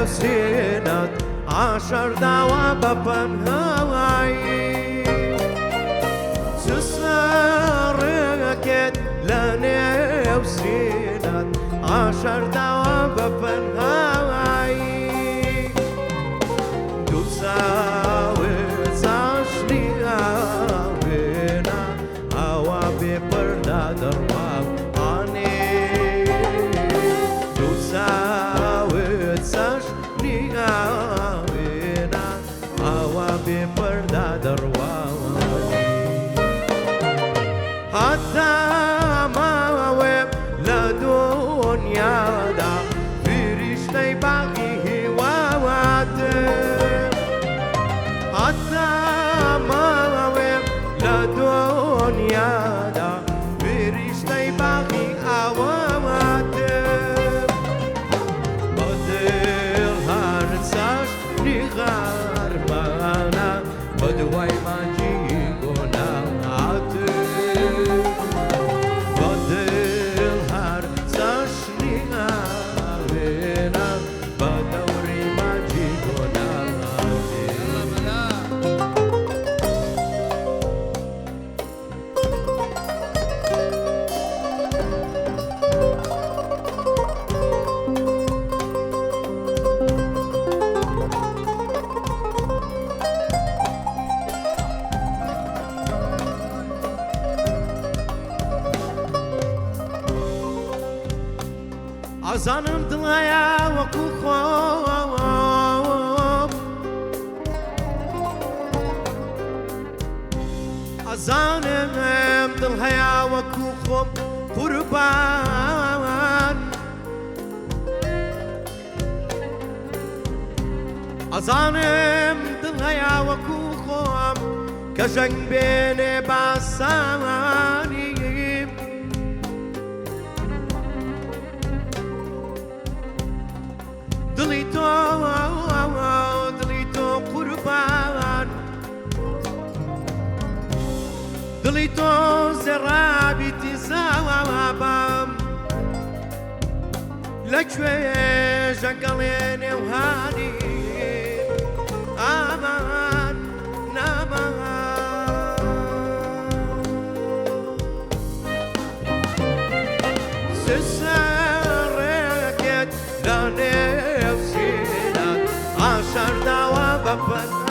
وسينات عشر دعوة بفنهاي سسركت لاني وسينات عشر دعوة بفنهاي تساوي زاشني هاوينا هوا ببردا درواو عني تساوي زاشني هاوينا هوا ببردا درواو حتى ما ويب لدنيا دا في رشتي باقيه وواتر حتى ما ويب لدنيا دا في رشتي باقيه وواتر بدل هرساش نغار بانا بدواي ما جيغونا أزانم دلهايا وكو خوب أزانم دلهايا وكو خوب قربان أزانم دلهايا وكو خوب كجنگ بين باساني دليتو قربان دليتو زرابي تزاوابام لكوي جنقلين وهاني امان نامان سسركت لاني عشر دعوة بفن